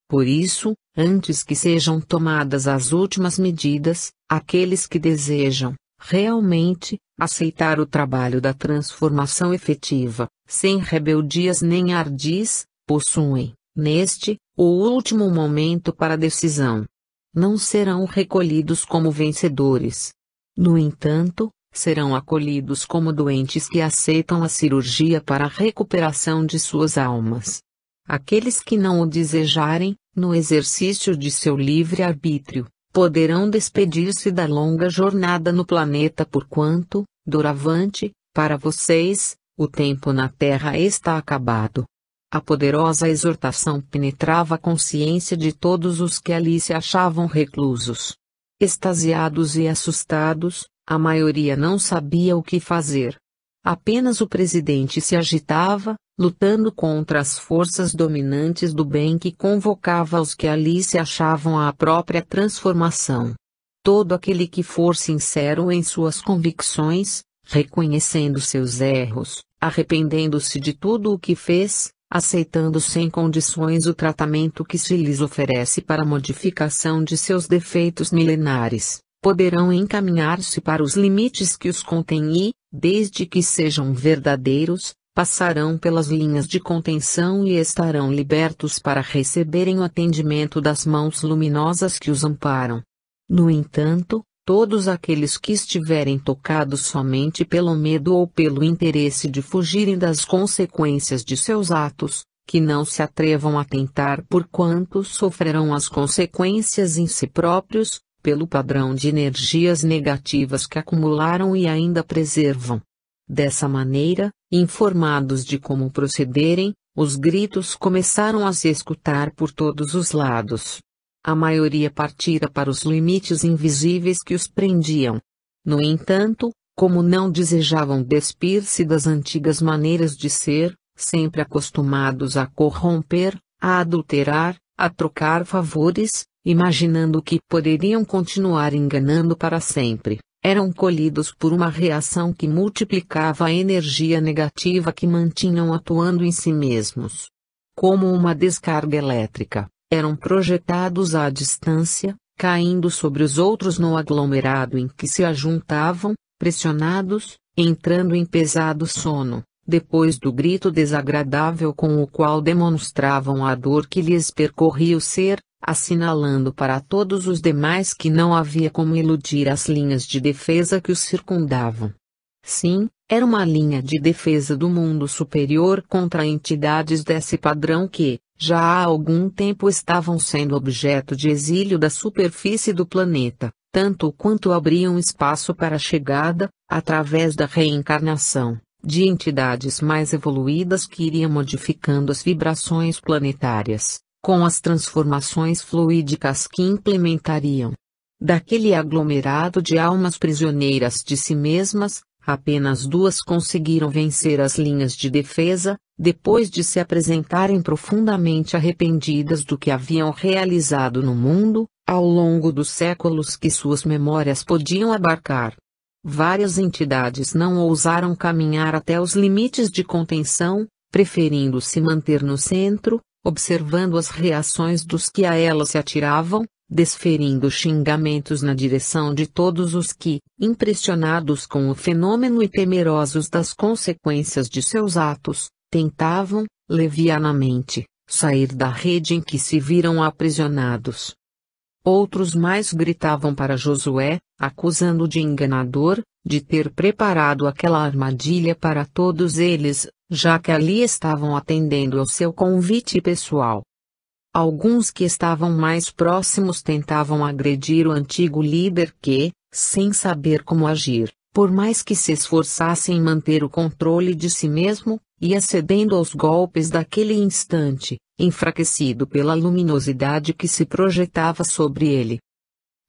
Por isso, antes que sejam tomadas as últimas medidas, aqueles que desejam, realmente, aceitar o trabalho da transformação efetiva, sem rebeldias nem ardis, possuem, neste, o último momento para a decisão. Não serão recolhidos como vencedores. No entanto, serão acolhidos como doentes que aceitam a cirurgia para a recuperação de suas almas. Aqueles que não o desejarem, no exercício de seu livre-arbítrio, poderão despedir-se da longa jornada no planeta porquanto, doravante, para vocês, o tempo na Terra está acabado. A poderosa exortação penetrava a consciência de todos os que ali se achavam reclusos. Extasiados e assustados, a maioria não sabia o que fazer. Apenas o presidente se agitava, lutando contra as forças dominantes do bem que convocava os que ali se achavam à própria transformação. Todo aquele que for sincero em suas convicções, reconhecendo seus erros, arrependendo-se de tudo o que fez, aceitando sem condições o tratamento que se lhes oferece para a modificação de seus defeitos milenares, poderão encaminhar-se para os limites que os contêm e, desde que sejam verdadeiros, passarão pelas linhas de contenção e estarão libertos para receberem o atendimento das mãos luminosas que os amparam. No entanto, todos aqueles que estiverem tocados somente pelo medo ou pelo interesse de fugirem das consequências de seus atos, que não se atrevam a tentar porquanto sofrerão as consequências em si próprios, pelo padrão de energias negativas que acumularam e ainda preservam. Dessa maneira, informados de como procederem, os gritos começaram a se escutar por todos os lados. A maioria partira para os limites invisíveis que os prendiam. No entanto, como não desejavam despir-se das antigas maneiras de ser, sempre acostumados a corromper, a adulterar, a trocar favores, imaginando que poderiam continuar enganando para sempre, eram colhidos por uma reação que multiplicava a energia negativa que mantinham atuando em si mesmos. Como uma descarga elétrica, eram projetados à distância, caindo sobre os outros no aglomerado em que se ajuntavam, pressionados, entrando em pesado sono, depois do grito desagradável com o qual demonstravam a dor que lhes percorria o ser, assinalando para todos os demais que não havia como eludir as linhas de defesa que os circundavam. Sim, era uma linha de defesa do mundo superior contra entidades desse padrão que, já há algum tempo estavam sendo objeto de exílio da superfície do planeta, tanto quanto abriam espaço para a chegada, através da reencarnação, de entidades mais evoluídas que iriam modificando as vibrações planetárias, com as transformações fluídicas que implementariam. Daquele aglomerado de almas prisioneiras de si mesmas, apenas 2 conseguiram vencer as linhas de defesa, depois de se apresentarem profundamente arrependidas do que haviam realizado no mundo, ao longo dos séculos que suas memórias podiam abarcar. Várias entidades não ousaram caminhar até os limites de contenção, preferindo se manter no centro, observando as reações dos que a elas se atiravam, desferindo xingamentos na direção de todos os que, impressionados com o fenômeno e temerosos das consequências de seus atos, tentavam, levianamente, sair da rede em que se viram aprisionados. Outros mais gritavam para Josué, acusando-o de enganador, de ter preparado aquela armadilha para todos eles, já que ali estavam atendendo ao seu convite pessoal. Alguns que estavam mais próximos tentavam agredir o antigo líder que, sem saber como agir, por mais que se esforçasse em manter o controle de si mesmo, ia cedendo aos golpes daquele instante, enfraquecido pela luminosidade que se projetava sobre ele.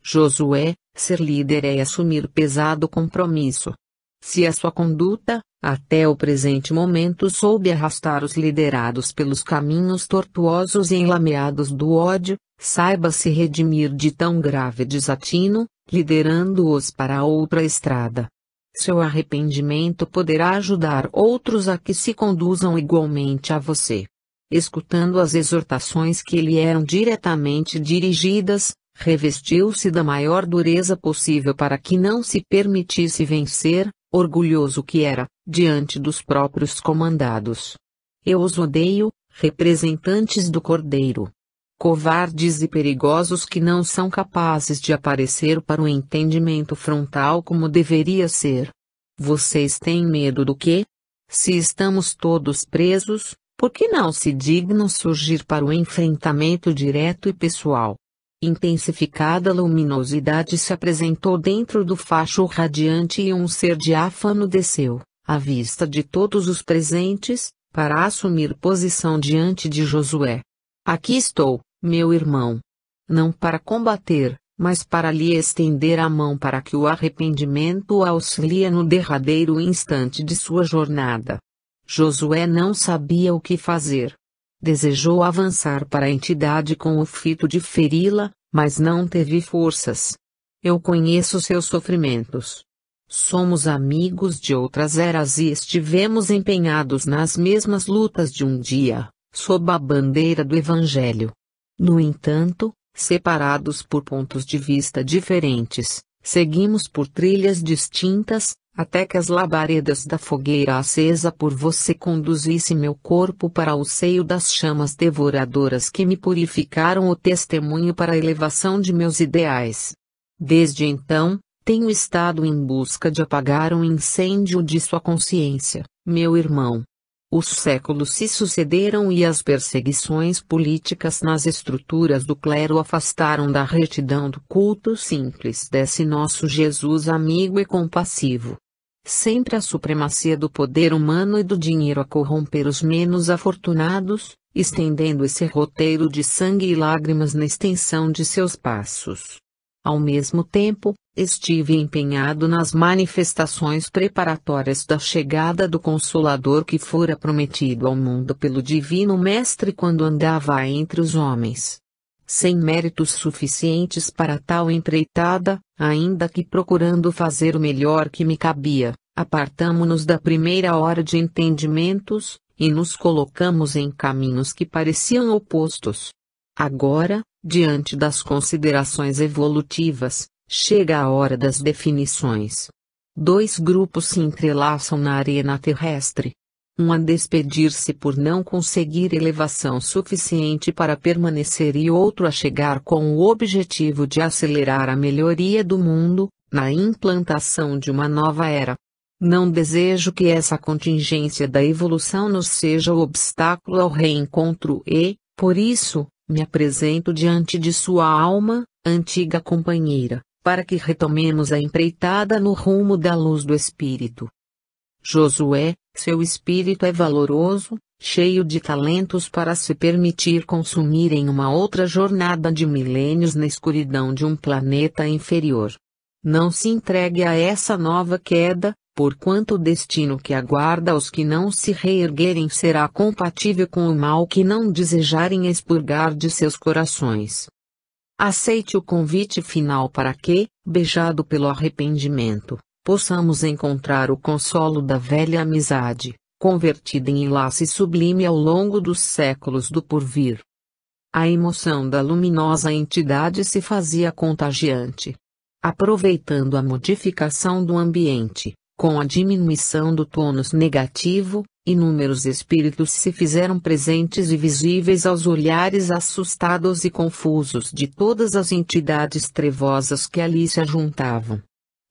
Josué, ser líder é assumir pesado compromisso. Se a sua conduta, até o presente momento, soube arrastar os liderados pelos caminhos tortuosos e enlameados do ódio, saiba se redimir de tão grave desatino, liderando-os para outra estrada. Seu arrependimento poderá ajudar outros a que se conduzam igualmente a você. escutando as exortações que lhe eram diretamente dirigidas, revestiu-se da maior dureza possível para que não se permitisse vencer, orgulhoso que era, diante dos próprios comandados. Eu os odeio, representantes do Cordeiro. Covardes e perigosos que não são capazes de aparecer para o entendimento frontal como deveria ser. Vocês têm medo do quê? Se estamos todos presos, por que não se dignam surgir para o enfrentamento direto e pessoal? Intensificada luminosidade se apresentou dentro do facho radiante e um ser diáfano desceu, à vista de todos os presentes, para assumir posição diante de Josué. Aqui estou, meu irmão. Não para combater, mas para lhe estender a mão para que o arrependimento o auxilie no derradeiro instante de sua jornada. Josué não sabia o que fazer. Desejou avançar para a entidade com o fito de feri-la, mas não teve forças. Eu conheço seus sofrimentos. Somos amigos de outras eras e estivemos empenhados nas mesmas lutas de um dia, sob a bandeira do Evangelho. No entanto, separados por pontos de vista diferentes, seguimos por trilhas distintas, até que as labaredas da fogueira acesa por você conduzisse meu corpo para o seio das chamas devoradoras que me purificaram o testemunho para a elevação de meus ideais. Desde então, tenho estado em busca de apagar o incêndio de sua consciência, meu irmão. Os séculos se sucederam e as perseguições políticas nas estruturas do clero afastaram da retidão do culto simples desse nosso Jesus amigo e compassivo. Sempre a supremacia do poder humano e do dinheiro a corromper os menos afortunados, estendendo esse roteiro de sangue e lágrimas na extensão de seus passos. Ao mesmo tempo, estive empenhado nas manifestações preparatórias da chegada do Consolador que fora prometido ao mundo pelo Divino Mestre quando andava entre os homens. Sem méritos suficientes para tal empreitada, ainda que procurando fazer o melhor que me cabia, apartamo-nos da primeira hora de entendimentos, e nos colocamos em caminhos que pareciam opostos. Agora, diante das considerações evolutivas, chega a hora das definições. Dois grupos se entrelaçam na arena terrestre. Um a despedir-se por não conseguir elevação suficiente para permanecer e outro a chegar com o objetivo de acelerar a melhoria do mundo, na implantação de uma nova era. Não desejo que essa contingência da evolução nos seja o obstáculo ao reencontro e, por isso, me apresento diante de sua alma, antiga companheira, para que retomemos a empreitada no rumo da luz do Espírito. Josué, seu espírito é valoroso, cheio de talentos para se permitir consumir em uma outra jornada de milênios na escuridão de um planeta inferior. Não se entregue a essa nova queda, porquanto o destino que aguarda os que não se reerguerem será compatível com o mal que não desejarem expurgar de seus corações. Aceite o convite final para que, beijado pelo arrependimento, possamos encontrar o consolo da velha amizade, convertida em enlace sublime ao longo dos séculos do porvir. A emoção da luminosa entidade se fazia contagiante. Aproveitando a modificação do ambiente, com a diminuição do tônus negativo, inúmeros espíritos se fizeram presentes e visíveis aos olhares assustados e confusos de todas as entidades trevosas que ali se ajuntavam.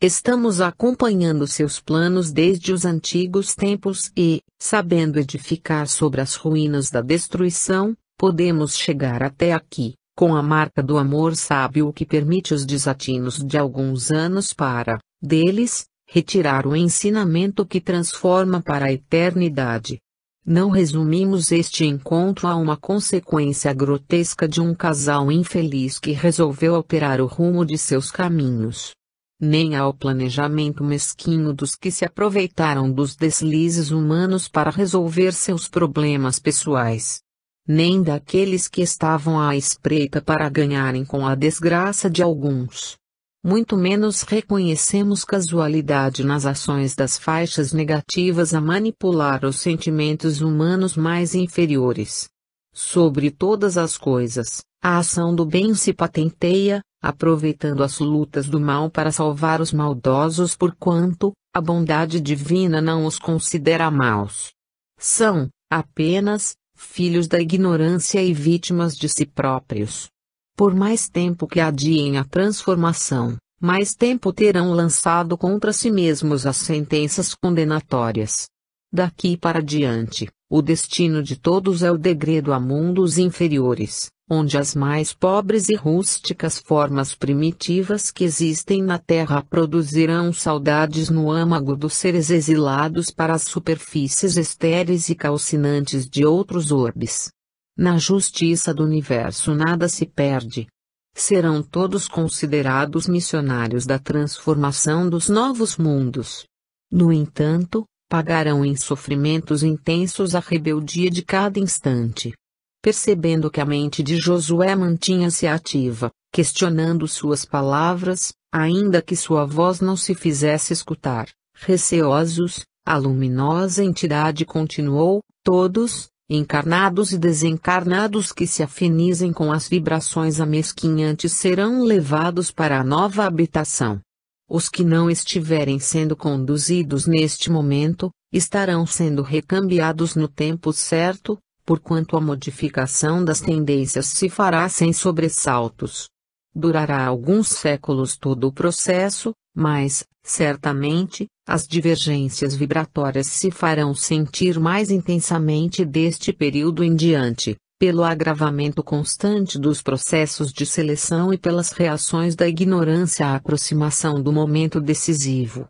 Estamos acompanhando seus planos desde os antigos tempos e, sabendo edificar sobre as ruínas da destruição, podemos chegar até aqui, com a marca do amor sábio que permite os desatinos de alguns anos para, deles, retirar o ensinamento que transforma para a eternidade. Não resumimos este encontro a uma consequência grotesca de um casal infeliz que resolveu alterar o rumo de seus caminhos. Nem ao planejamento mesquinho dos que se aproveitaram dos deslizes humanos para resolver seus problemas pessoais. Nem daqueles que estavam à espreita para ganharem com a desgraça de alguns. Muito menos reconhecemos casualidade nas ações das faixas negativas a manipular os sentimentos humanos mais inferiores. Sobre todas as coisas, a ação do bem se patenteia, aproveitando as lutas do mal para salvar os maldosos, porquanto a bondade divina não os considera maus. São, apenas, filhos da ignorância e vítimas de si próprios. Por mais tempo que adiem a transformação, mais tempo terão lançado contra si mesmos as sentenças condenatórias. Daqui para diante, o destino de todos é o degredo a mundos inferiores, onde as mais pobres e rústicas formas primitivas que existem na Terra produzirão saudades no âmago dos seres exilados para as superfícies estéreis e calcinantes de outros orbes. Na justiça do universo nada se perde. Serão todos considerados missionários da transformação dos novos mundos. No entanto, pagarão em sofrimentos intensos a rebeldia de cada instante. Percebendo que a mente de Josué mantinha-se ativa, questionando suas palavras, ainda que sua voz não se fizesse escutar, receosos, a luminosa entidade continuou: todos, encarnados e desencarnados que se afinizem com as vibrações amesquinhantes serão levados para a nova habitação. Os que não estiverem sendo conduzidos neste momento, estarão sendo recambiados no tempo certo, porquanto a modificação das tendências se fará sem sobressaltos. Durará alguns séculos todo o processo, mas, certamente, as divergências vibratórias se farão sentir mais intensamente deste período em diante, pelo agravamento constante dos processos de seleção e pelas reações da ignorância à aproximação do momento decisivo.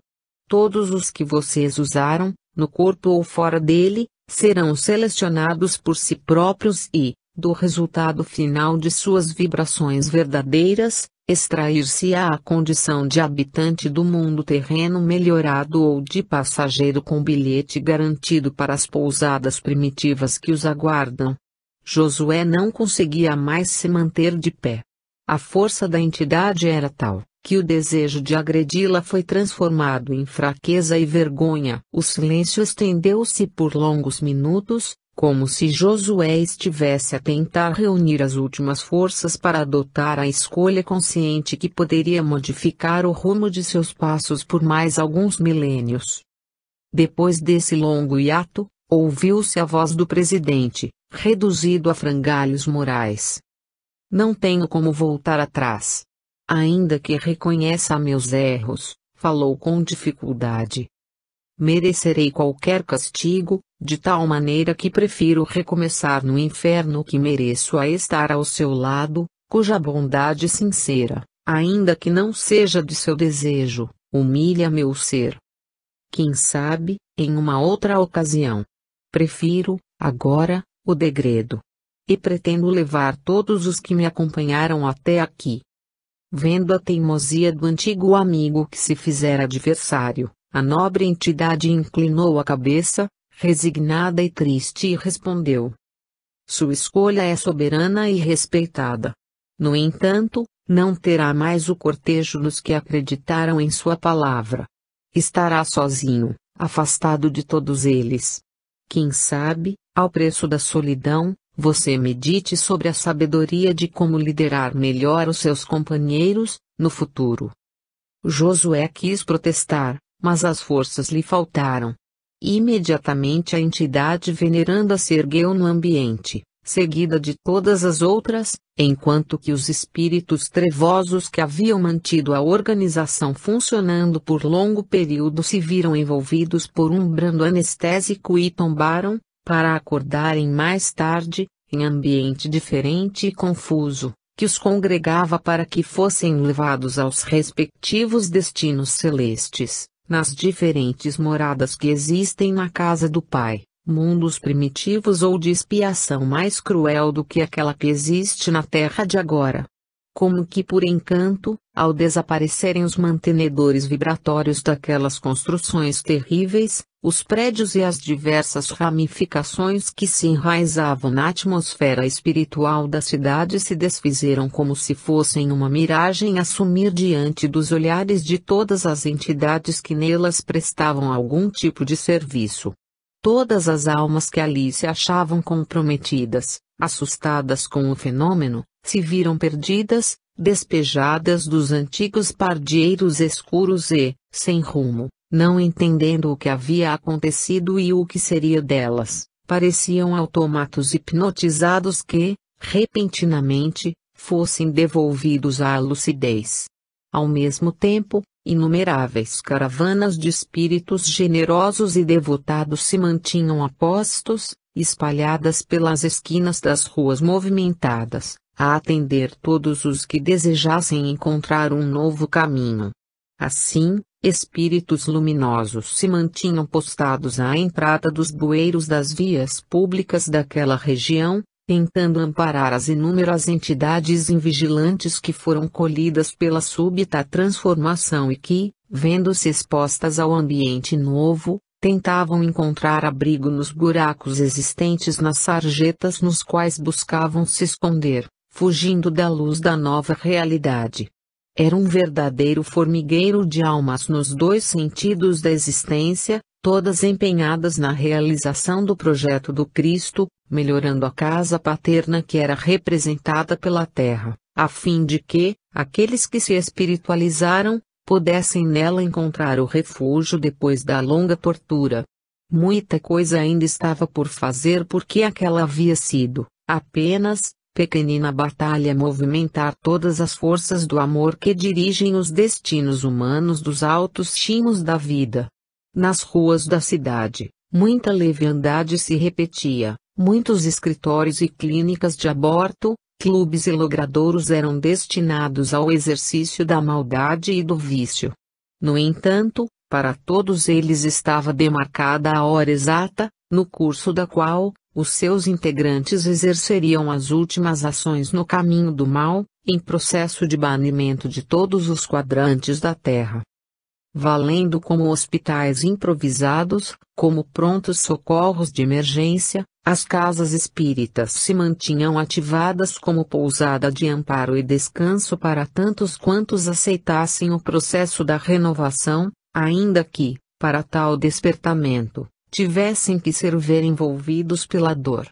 Todos os que vocês usaram, no corpo ou fora dele, serão selecionados por si próprios e, do resultado final de suas vibrações verdadeiras, extrair-se-á a condição de habitante do mundo terreno melhorado ou de passageiro com bilhete garantido para as pousadas primitivas que os aguardam. Josué não conseguia mais se manter de pé. A força da entidade era tal, que o desejo de agredi-la foi transformado em fraqueza e vergonha. O silêncio estendeu-se por longos minutos, como se Josué estivesse a tentar reunir as últimas forças para adotar a escolha consciente que poderia modificar o rumo de seus passos por mais alguns milênios. Depois desse longo hiato, ouviu-se a voz do presidente, reduzido a frangalhos morais. Não tenho como voltar atrás. Ainda que reconheça meus erros, falou com dificuldade. Merecerei qualquer castigo, de tal maneira que prefiro recomeçar no inferno que mereço a estar ao seu lado, cuja bondade sincera, ainda que não seja de seu desejo, humilha meu ser. Quem sabe, em uma outra ocasião. Prefiro, agora, o degredo. E pretendo levar todos os que me acompanharam até aqui. Vendo a teimosia do antigo amigo que se fizera adversário, a nobre entidade inclinou a cabeça, resignada e triste, e respondeu: sua escolha é soberana e respeitada. No entanto, não terá mais o cortejo dos que acreditaram em sua palavra. Estará sozinho, afastado de todos eles. Quem sabe, ao preço da solidão, você medite sobre a sabedoria de como liderar melhor os seus companheiros, no futuro. Josué quis protestar, mas as forças lhe faltaram. Imediatamente a entidade veneranda se ergueu no ambiente, seguida de todas as outras, enquanto que os espíritos trevosos que haviam mantido a organização funcionando por longo período se viram envolvidos por um brando anestésico e tombaram, para acordarem mais tarde, em ambiente diferente e confuso, que os congregava para que fossem levados aos respectivos destinos celestes, nas diferentes moradas que existem na casa do Pai, mundos primitivos ou de expiação mais cruel do que aquela que existe na Terra de agora. Como que por encanto, ao desaparecerem os mantenedores vibratórios daquelas construções terríveis, os prédios e as diversas ramificações que se enraizavam na atmosfera espiritual da cidade se desfizeram como se fossem uma miragem a sumir diante dos olhares de todas as entidades que nelas prestavam algum tipo de serviço. Todas as almas que ali se achavam comprometidas, assustadas com o fenômeno, se viram perdidas, despejadas dos antigos pardieiros escuros e, sem rumo, não entendendo o que havia acontecido e o que seria delas, pareciam automatos hipnotizados que, repentinamente, fossem devolvidos à lucidez. Ao mesmo tempo, inumeráveis caravanas de espíritos generosos e devotados se mantinham a postos, espalhadas pelas esquinas das ruas movimentadas, a atender todos os que desejassem encontrar um novo caminho. Assim, espíritos luminosos se mantinham postados à entrada dos bueiros das vias públicas daquela região, tentando amparar as inúmeras entidades invigilantes que foram colhidas pela súbita transformação e que, vendo-se expostas ao ambiente novo, tentavam encontrar abrigo nos buracos existentes nas sarjetas nos quais buscavam se esconder, fugindo da luz da nova realidade. Era um verdadeiro formigueiro de almas nos dois sentidos da existência, todas empenhadas na realização do projeto do Cristo, melhorando a casa paterna que era representada pela terra, a fim de que, aqueles que se espiritualizaram, pudessem nela encontrar o refúgio depois da longa tortura. Muita coisa ainda estava por fazer porque aquela havia sido, apenas, pequenina batalha movimentar todas as forças do amor que dirigem os destinos humanos dos altos cimos da vida. Nas ruas da cidade, muita leviandade se repetia, muitos escritórios e clínicas de aborto, clubes e logradouros eram destinados ao exercício da maldade e do vício. No entanto, para todos eles estava demarcada a hora exata, no curso da qual, os seus integrantes exerceriam as últimas ações no caminho do mal, em processo de banimento de todos os quadrantes da terra. Valendo como hospitais improvisados, como prontos socorros de emergência, as casas espíritas se mantinham ativadas como pousada de amparo e descanso para tantos quantos aceitassem o processo da renovação, ainda que, para tal despertamento, tivessem que ser envolvidos pela dor.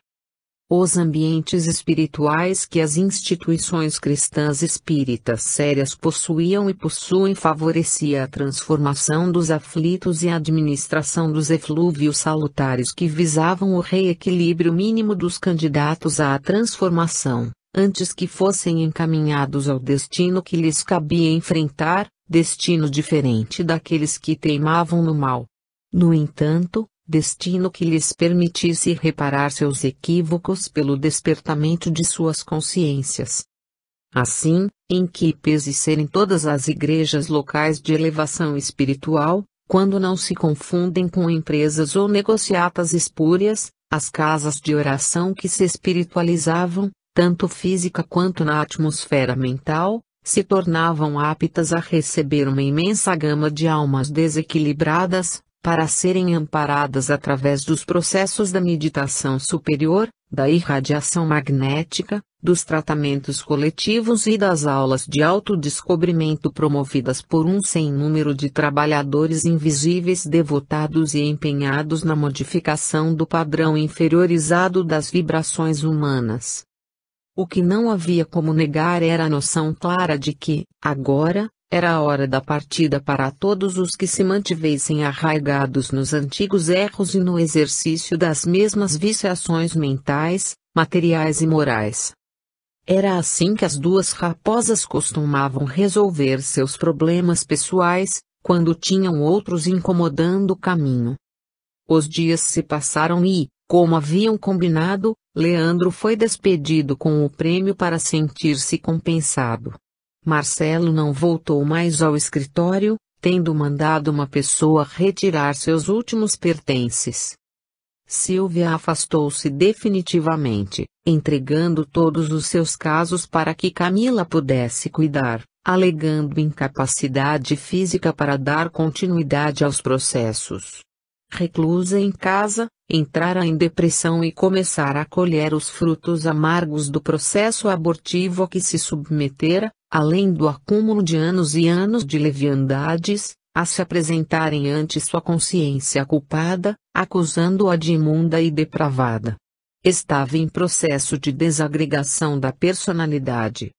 Os ambientes espirituais que as instituições cristãs espíritas sérias possuíam e possuem favorecia a transformação dos aflitos e a administração dos eflúvios salutares que visavam o reequilíbrio mínimo dos candidatos à transformação, antes que fossem encaminhados ao destino que lhes cabia enfrentar, destino diferente daqueles que teimavam no mal. No entanto, destino que lhes permitisse reparar seus equívocos pelo despertamento de suas consciências. Assim, em que pese serem todas as igrejas locais de elevação espiritual, quando não se confundem com empresas ou negociatas espúrias, as casas de oração que se espiritualizavam, tanto física quanto na atmosfera mental, se tornavam aptas a receber uma imensa gama de almas desequilibradas, para serem amparadas através dos processos da meditação superior, da irradiação magnética, dos tratamentos coletivos e das aulas de autodescobrimento promovidas por um sem número de trabalhadores invisíveis devotados e empenhados na modificação do padrão inferiorizado das vibrações humanas. O que não havia como negar era a noção clara de que, agora, era a hora da partida para todos os que se mantivessem arraigados nos antigos erros e no exercício das mesmas viciações mentais, materiais e morais. Era assim que as duas raposas costumavam resolver seus problemas pessoais, quando tinham outros incomodando o caminho. Os dias se passaram e, como haviam combinado, Leandro foi despedido com o prêmio para sentir-se compensado. Marcelo não voltou mais ao escritório, tendo mandado uma pessoa retirar seus últimos pertences. Silvia afastou-se definitivamente, entregando todos os seus casos para que Camila pudesse cuidar, alegando incapacidade física para dar continuidade aos processos. Reclusa em casa, entrara em depressão e começara a colher os frutos amargos do processo abortivo a que se submetera, além do acúmulo de anos e anos de leviandades, a se apresentarem ante sua consciência culpada, acusando-a de imunda e depravada. Estava em processo de desagregação da personalidade.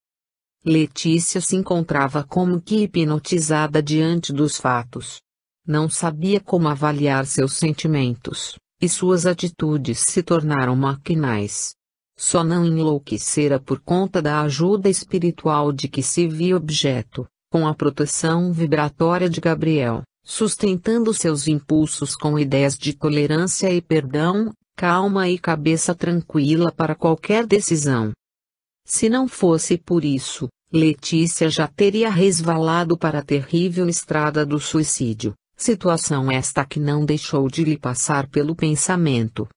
Letícia se encontrava como que hipnotizada diante dos fatos. Não sabia como avaliar seus sentimentos, e suas atitudes se tornaram maquinais. Só não enlouquecera por conta da ajuda espiritual de que se via objeto, com a proteção vibratória de Gabriel, sustentando seus impulsos com ideias de tolerância e perdão, calma e cabeça tranquila para qualquer decisão. Se não fosse por isso, Letícia já teria resvalado para a terrível estrada do suicídio, situação esta que não deixou de lhe passar pelo pensamento.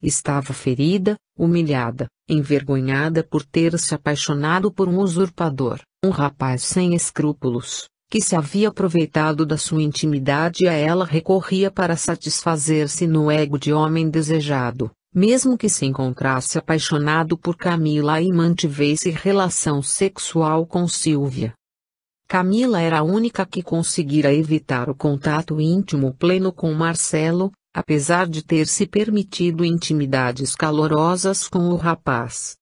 Estava ferida, humilhada, envergonhada por ter se apaixonado por um usurpador, um rapaz sem escrúpulos, que se havia aproveitado da sua intimidade e a ela recorria para satisfazer-se no ego de homem desejado, mesmo que se encontrasse apaixonado por Camila e mantivesse relação sexual com Silvia. Camila era a única que conseguira evitar o contato íntimo pleno com Marcelo, apesar de ter se permitido intimidades calorosas com o rapaz.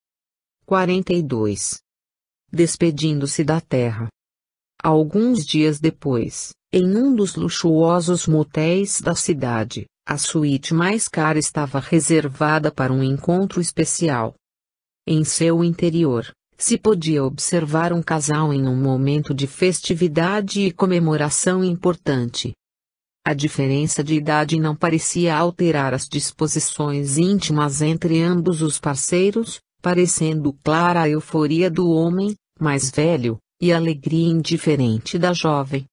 42. Despedindo-se da terra. Alguns dias depois, em um dos luxuosos motéis da cidade, a suíte mais cara estava reservada para um encontro especial. Em seu interior, se podia observar um casal em um momento de festividade e comemoração importante. A diferença de idade não parecia alterar as disposições íntimas entre ambos os parceiros, parecendo clara a euforia do homem, mais velho, e a alegria indiferente da jovem.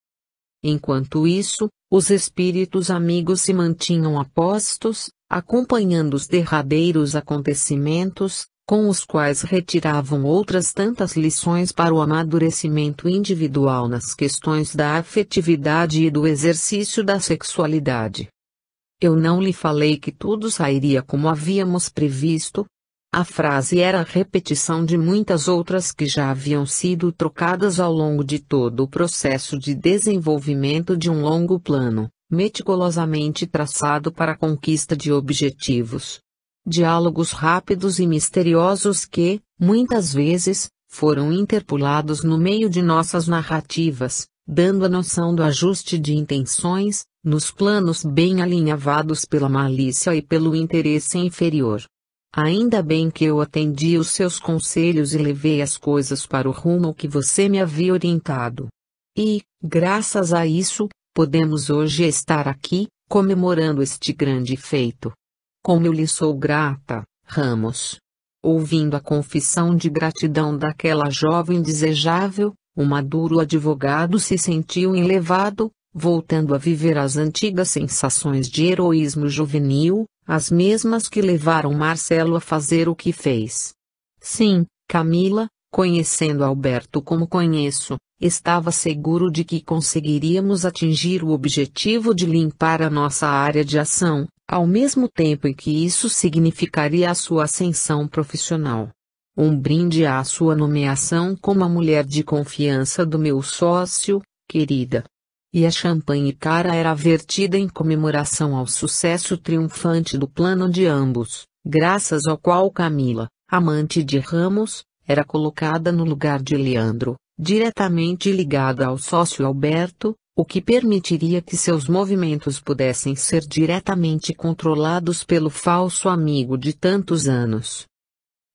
Enquanto isso, os espíritos amigos se mantinham a postos, acompanhando os derradeiros acontecimentos, com os quais retiravam outras tantas lições para o amadurecimento individual nas questões da afetividade e do exercício da sexualidade. Eu não lhe falei que tudo sairia como havíamos previsto? A frase era a repetição de muitas outras que já haviam sido trocadas ao longo de todo o processo de desenvolvimento de um longo plano, meticulosamente traçado para a conquista de objetivos. Diálogos rápidos e misteriosos que, muitas vezes, foram interpolados no meio de nossas narrativas, dando a noção do ajuste de intenções, nos planos bem alinhavados pela malícia e pelo interesse inferior. Ainda bem que eu atendi os seus conselhos e levei as coisas para o rumo que você me havia orientado. E, graças a isso, podemos hoje estar aqui, comemorando este grande feito. Como eu lhe sou grata, Ramos. Ouvindo a confissão de gratidão daquela jovem desejável, o maduro advogado se sentiu enlevado, voltando a viver as antigas sensações de heroísmo juvenil, as mesmas que levaram Marcelo a fazer o que fez. Sim, Camila, conhecendo Alberto como conheço, estava seguro de que conseguiríamos atingir o objetivo de limpar a nossa área de ação, ao mesmo tempo em que isso significaria a sua ascensão profissional. Um brinde à sua nomeação como a mulher de confiança do meu sócio, querida. E a champanhe cara era vertida em comemoração ao sucesso triunfante do plano de ambos, graças ao qual Camila, amante de Ramos, era colocada no lugar de Leandro, diretamente ligada ao sócio Alberto, o que permitiria que seus movimentos pudessem ser diretamente controlados pelo falso amigo de tantos anos.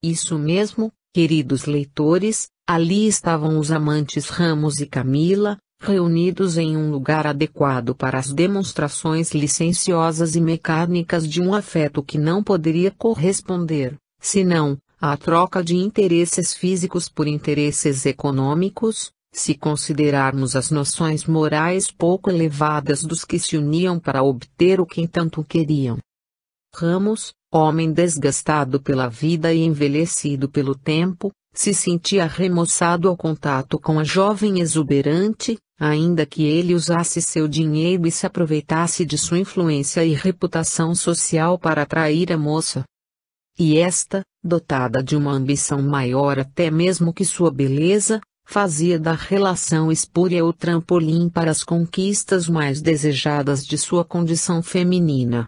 Isso mesmo, queridos leitores, ali estavam os amantes Ramos e Camila, reunidos em um lugar adequado para as demonstrações licenciosas e mecânicas de um afeto que não poderia corresponder, senão, à troca de interesses físicos por interesses econômicos, se considerarmos as noções morais pouco elevadas dos que se uniam para obter o que tanto queriam. Ramos, homem desgastado pela vida e envelhecido pelo tempo, se sentia remoçado ao contato com a jovem exuberante, ainda que ele usasse seu dinheiro e se aproveitasse de sua influência e reputação social para atrair a moça. E esta, dotada de uma ambição maior até mesmo que sua beleza, fazia da relação espúria o trampolim para as conquistas mais desejadas de sua condição feminina.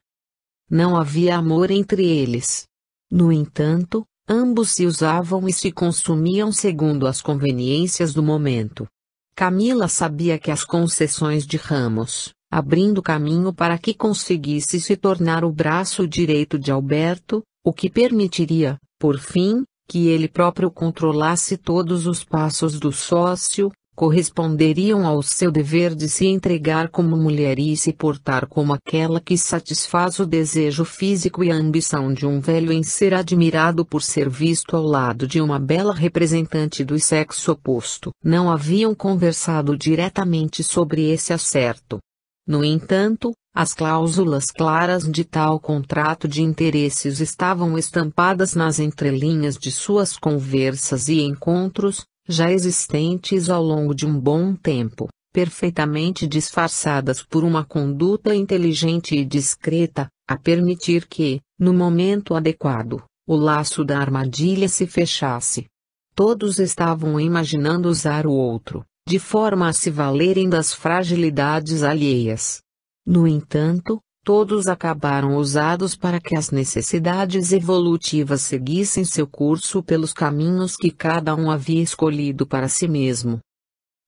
Não havia amor entre eles. No entanto, ambos se usavam e se consumiam segundo as conveniências do momento. Camila sabia que as concessões de Ramos, abrindo caminho para que conseguisse se tornar o braço direito de Alberto, o que permitiria, por fim, que ele próprio controlasse todos os passos do sócio, corresponderiam ao seu dever de se entregar como mulher e se portar como aquela que satisfaz o desejo físico e a ambição de um velho em ser admirado por ser visto ao lado de uma bela representante do sexo oposto. Não haviam conversado diretamente sobre esse acerto. No entanto, as cláusulas claras de tal contrato de interesses estavam estampadas nas entrelinhas de suas conversas e encontros, já existentes ao longo de um bom tempo, perfeitamente disfarçadas por uma conduta inteligente e discreta, a permitir que, no momento adequado, o laço da armadilha se fechasse. Todos estavam imaginando usar o outro, de forma a se valerem das fragilidades alheias. No entanto, todos acabaram usados para que as necessidades evolutivas seguissem seu curso pelos caminhos que cada um havia escolhido para si mesmo.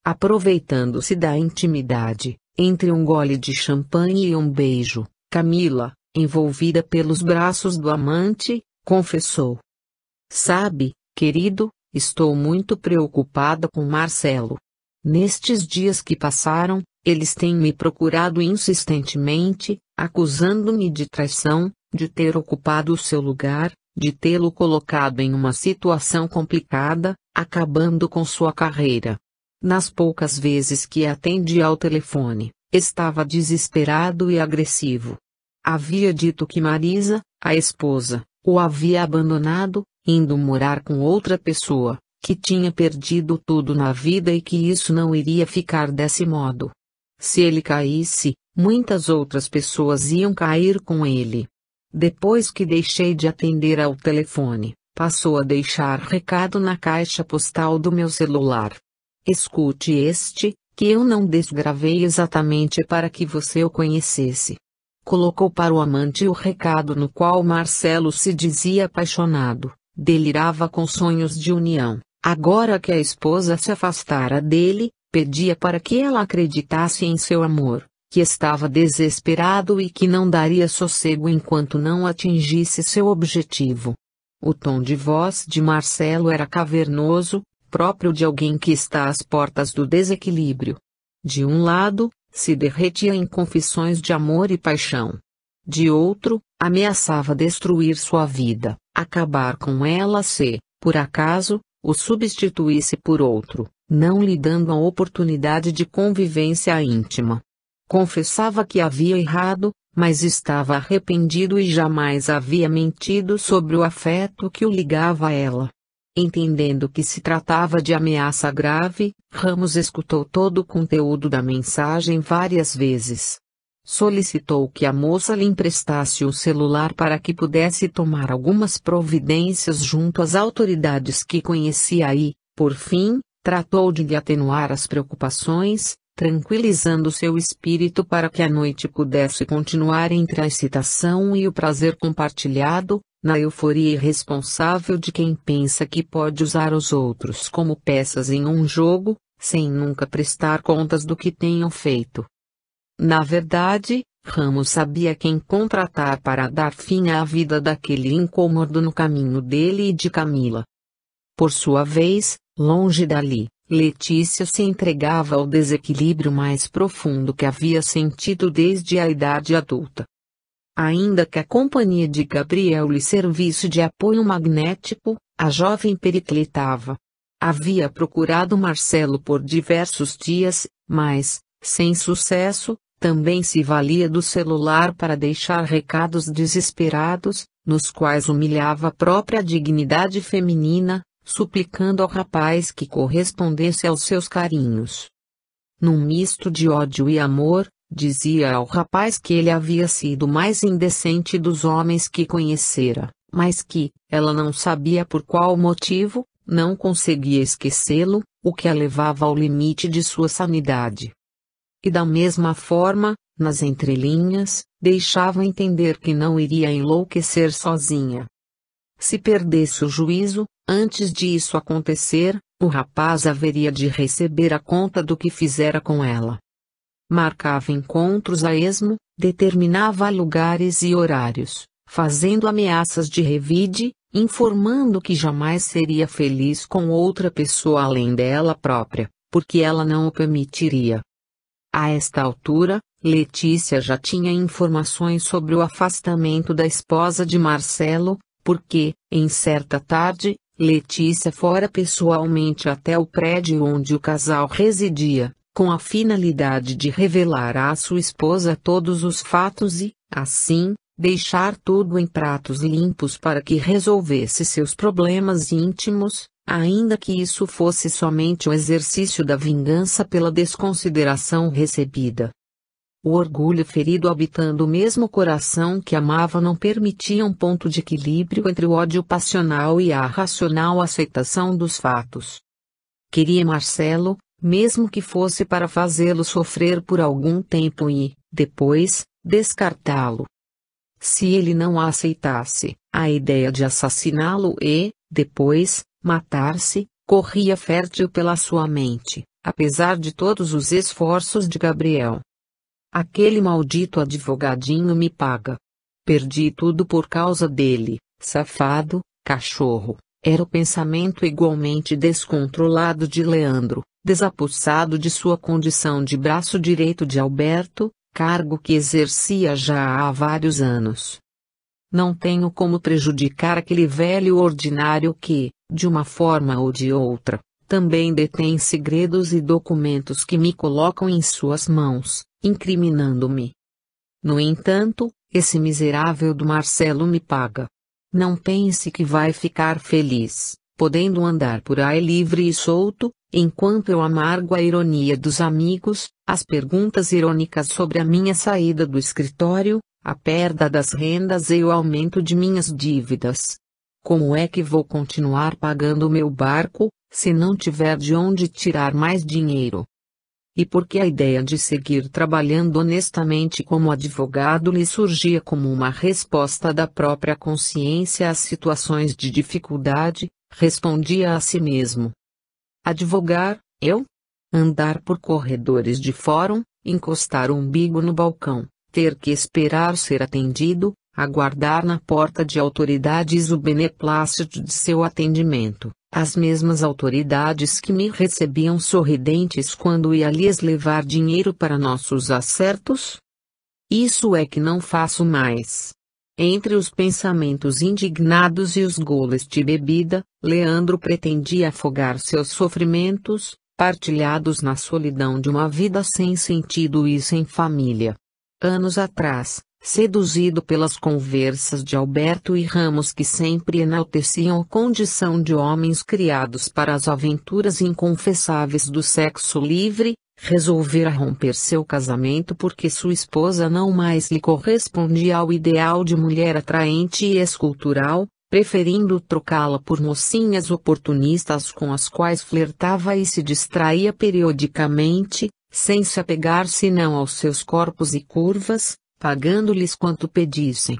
Aproveitando-se da intimidade, entre um gole de champanhe e um beijo, Camila, envolvida pelos braços do amante, confessou: "Sabe, querido, estou muito preocupada com Marcelo. Nestes dias que passaram, eles têm me procurado insistentemente, acusando-me de traição, de ter ocupado o seu lugar, de tê-lo colocado em uma situação complicada, acabando com sua carreira. Nas poucas vezes que atendi ao telefone, estava desesperado e agressivo. Havia dito que Marisa, a esposa, o havia abandonado, indo morar com outra pessoa, que tinha perdido tudo na vida e que isso não iria ficar desse modo. Se ele caísse, muitas outras pessoas iam cair com ele. Depois que deixei de atender ao telefone, passou a deixar recado na caixa postal do meu celular. Escute este, que eu não desgravei exatamente para que você o conhecesse." Colocou para o amante o recado no qual Marcelo se dizia apaixonado, delirava com sonhos de união. Agora que a esposa se afastara dele, pedia para que ela acreditasse em seu amor, que estava desesperado e que não daria sossego enquanto não atingisse seu objetivo. O tom de voz de Marcelo era cavernoso, próprio de alguém que está às portas do desequilíbrio. De um lado, se derretia em confissões de amor e paixão. De outro, ameaçava destruir sua vida, acabar com ela se, por acaso, o substituísse por outro, não lhe dando a oportunidade de convivência íntima. Confessava que havia errado, mas estava arrependido e jamais havia mentido sobre o afeto que o ligava a ela. Entendendo que se tratava de ameaça grave, Ramos escutou todo o conteúdo da mensagem várias vezes. Solicitou que a moça lhe emprestasse o celular para que pudesse tomar algumas providências junto às autoridades que conhecia e, por fim, tratou de lhe atenuar as preocupações, tranquilizando seu espírito para que a noite pudesse continuar entre a excitação e o prazer compartilhado, na euforia irresponsável de quem pensa que pode usar os outros como peças em um jogo, sem nunca prestar contas do que tenham feito. Na verdade, Ramos sabia quem contratar para dar fim à vida daquele incômodo no caminho dele e de Camila. Por sua vez, longe dali, Letícia se entregava ao desequilíbrio mais profundo que havia sentido desde a idade adulta. Ainda que a companhia de Gabriel lhe servisse de apoio magnético, a jovem periclitava. Havia procurado Marcelo por diversos dias, mas, sem sucesso, também se valia do celular para deixar recados desesperados, nos quais humilhava a própria dignidade feminina, suplicando ao rapaz que correspondesse aos seus carinhos. Num misto de ódio e amor, dizia ao rapaz que ele havia sido o mais indecente dos homens que conhecera, mas que, ela não sabia por qual motivo, não conseguia esquecê-lo, o que a levava ao limite de sua sanidade. E da mesma forma, nas entrelinhas, deixava entender que não iria enlouquecer sozinha. Se perdesse o juízo, antes de isso acontecer, o rapaz haveria de receber a conta do que fizera com ela. Marcava encontros a esmo, determinava lugares e horários, fazendo ameaças de revide, informando que jamais seria feliz com outra pessoa além dela própria, porque ela não o permitiria. A esta altura, Letícia já tinha informações sobre o afastamento da esposa de Marcelo, porque, em certa tarde, Letícia fora pessoalmente até o prédio onde o casal residia, com a finalidade de revelar à sua esposa todos os fatos e, assim, deixar tudo em pratos limpos para que resolvesse seus problemas íntimos, ainda que isso fosse somente o exercício da vingança pela desconsideração recebida. O orgulho ferido habitando o mesmo coração que amava não permitia um ponto de equilíbrio entre o ódio passional e a racional aceitação dos fatos. Queria Marcelo, mesmo que fosse para fazê-lo sofrer por algum tempo e, depois, descartá-lo. Se ele não a aceitasse, a ideia de assassiná-lo e, depois, matar-se, corria fértil pela sua mente, apesar de todos os esforços de Gabriel. Aquele maldito advogadinho me paga. Perdi tudo por causa dele, safado, cachorro. Era o pensamento igualmente descontrolado de Leandro, desapossado de sua condição de braço direito de Alberto, cargo que exercia já há vários anos. Não tenho como prejudicar aquele velho ordinário que, de uma forma ou de outra, também detém segredos e documentos que me colocam em suas mãos, incriminando-me. No entanto, esse miserável do Marcelo me paga. Não pense que vai ficar feliz, podendo andar por aí livre e solto, enquanto eu amargo a ironia dos amigos, as perguntas irônicas sobre a minha saída do escritório, a perda das rendas e o aumento de minhas dívidas. Como é que vou continuar pagando o meu barco, se não tiver de onde tirar mais dinheiro? E porque a ideia de seguir trabalhando honestamente como advogado lhe surgia como uma resposta da própria consciência às situações de dificuldade, respondia a si mesmo. Advogar, eu? Andar por corredores de fórum, encostar o umbigo no balcão, ter que esperar ser atendido, aguardar na porta de autoridades o beneplácito de seu atendimento, as mesmas autoridades que me recebiam sorridentes quando ia lhes levar dinheiro para nossos acertos? Isso é que não faço mais. Entre os pensamentos indignados e os goles de bebida, Leandro pretendia afogar seus sofrimentos, partilhados na solidão de uma vida sem sentido e sem família. Anos atrás, seduzido pelas conversas de Alberto e Ramos que sempre enalteciam a condição de homens criados para as aventuras inconfessáveis do sexo livre, resolvera romper seu casamento porque sua esposa não mais lhe correspondia ao ideal de mulher atraente e escultural, preferindo trocá-la por mocinhas oportunistas com as quais flertava e se distraía periodicamente, sem se apegar senão aos seus corpos e curvas, pagando-lhes quanto pedissem.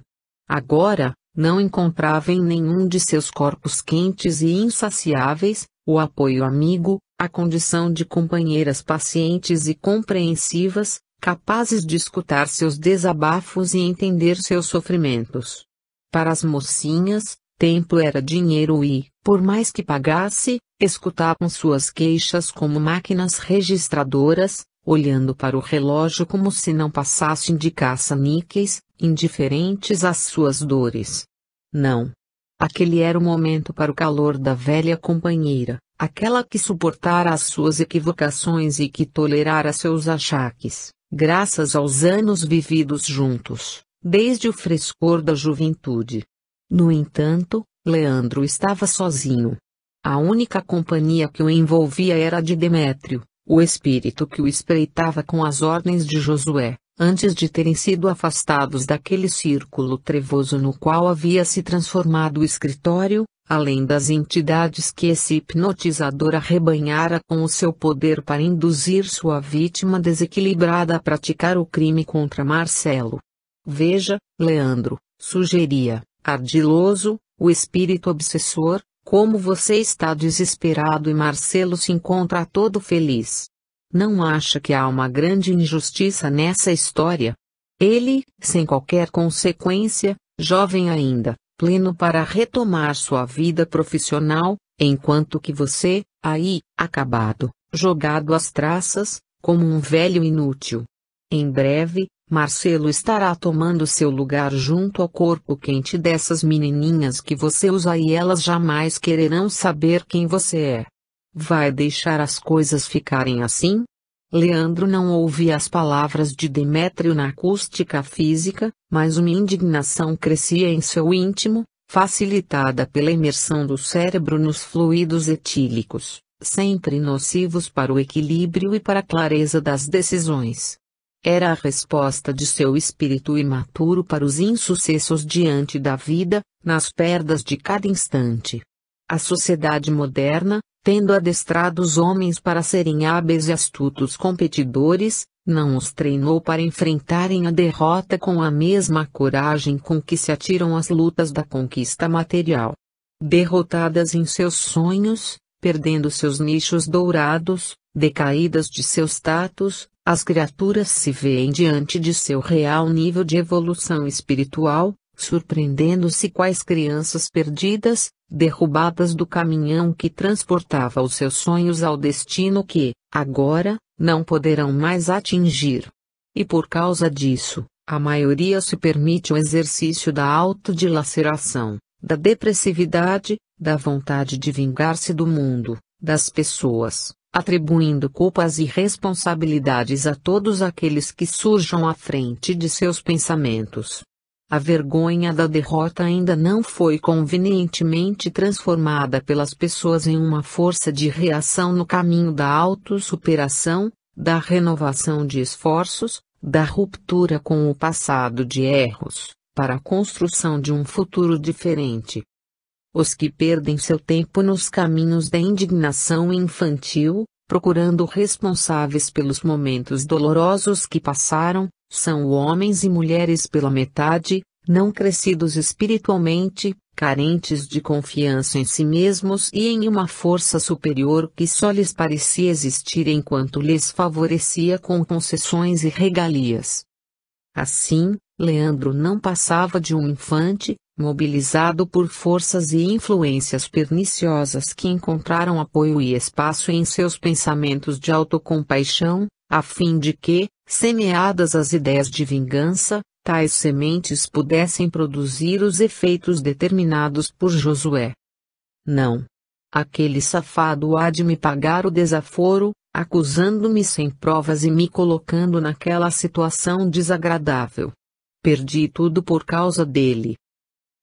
Agora, não encontrava em nenhum de seus corpos quentes e insaciáveis, o apoio amigo, a condição de companheiras pacientes e compreensivas, capazes de escutar seus desabafos e entender seus sofrimentos. Para as mocinhas, tempo era dinheiro e, por mais que pagasse, escutavam suas queixas como máquinas registradoras, olhando para o relógio como se não passassem de caça-níqueis, indiferentes às suas dores. Não. Aquele era o momento para o calor da velha companheira, aquela que suportara as suas equivocações e que tolerara seus achaques, graças aos anos vividos juntos, desde o frescor da juventude. No entanto, Leandro estava sozinho. A única companhia que o envolvia era a de Demétrio, o espírito que o espreitava com as ordens de Josué, antes de terem sido afastados daquele círculo trevoso no qual havia se transformado o escritório, além das entidades que esse hipnotizador arrebanhara com o seu poder para induzir sua vítima desequilibrada a praticar o crime contra Marcelo. Veja, Leandro, sugeria, ardiloso, o espírito obsessor, como você está desesperado e Marcelo se encontra todo feliz. Não acha que há uma grande injustiça nessa história? Ele, sem qualquer consequência, jovem ainda, pleno para retomar sua vida profissional, enquanto que você, aí, acabado, jogado às traças, como um velho inútil. Em breve, Marcelo estará tomando seu lugar junto ao corpo quente dessas menininhas que você usa e elas jamais quererão saber quem você é. Vai deixar as coisas ficarem assim? Leandro não ouvia as palavras de Demétrio na acústica física, mas uma indignação crescia em seu íntimo, facilitada pela imersão do cérebro nos fluidos etílicos, sempre nocivos para o equilíbrio e para a clareza das decisões. Era a resposta de seu espírito imaturo para os insucessos diante da vida, nas perdas de cada instante. A sociedade moderna, tendo adestrado os homens para serem hábeis e astutos competidores, não os treinou para enfrentarem a derrota com a mesma coragem com que se atiram às lutas da conquista material. Derrotadas em seus sonhos, perdendo seus nichos dourados, decaídas de seu status, as criaturas se veem diante de seu real nível de evolução espiritual, surpreendendo-se quais crianças perdidas, derrubadas do caminhão que transportava os seus sonhos ao destino que, agora, não poderão mais atingir. E por causa disso, a maioria se permite o exercício da autodilaceração, da depressividade, da vontade de vingar-se do mundo, das pessoas, atribuindo culpas e responsabilidades a todos aqueles que surjam à frente de seus pensamentos. A vergonha da derrota ainda não foi convenientemente transformada pelas pessoas em uma força de reação no caminho da autossuperação, da renovação de esforços, da ruptura com o passado de erros, para a construção de um futuro diferente. Os que perdem seu tempo nos caminhos da indignação infantil, procurando responsáveis pelos momentos dolorosos que passaram, são homens e mulheres pela metade, não crescidos espiritualmente, carentes de confiança em si mesmos e em uma força superior que só lhes parecia existir enquanto lhes favorecia com concessões e regalias. Assim, Leandro não passava de um infante, mobilizado por forças e influências perniciosas que encontraram apoio e espaço em seus pensamentos de autocompaixão, a fim de que, semeadas as ideias de vingança, tais sementes pudessem produzir os efeitos determinados por Josué. Não. Aquele safado há de me pagar o desaforo, acusando-me sem provas e me colocando naquela situação desagradável. Perdi tudo por causa dele.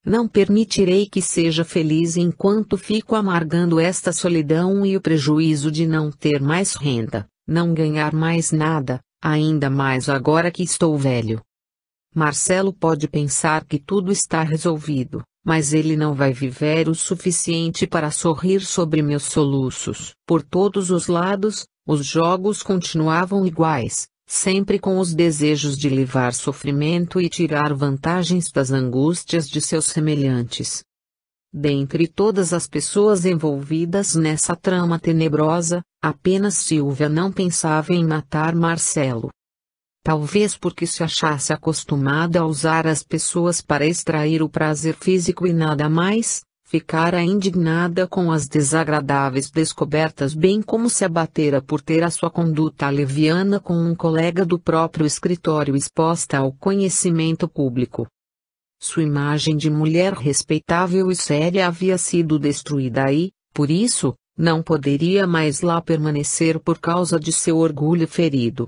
Não permitirei que seja feliz enquanto fico amargando esta solidão e o prejuízo de não ter mais renda, não ganhar mais nada, ainda mais agora que estou velho. Marcelo pode pensar que tudo está resolvido, mas ele não vai viver o suficiente para sorrir sobre meus soluços. Por todos os lados, os jogos continuavam iguais, sempre com os desejos de livrar sofrimento e tirar vantagens das angústias de seus semelhantes. Dentre todas as pessoas envolvidas nessa trama tenebrosa, apenas Silvia não pensava em matar Marcelo. Talvez porque se achasse acostumada a usar as pessoas para extrair o prazer físico e nada mais, ficara indignada com as desagradáveis descobertas bem como se abatera por ter a sua conduta leviana com um colega do próprio escritório exposta ao conhecimento público. Sua imagem de mulher respeitável e séria havia sido destruída e, por isso, não poderia mais lá permanecer por causa de seu orgulho ferido.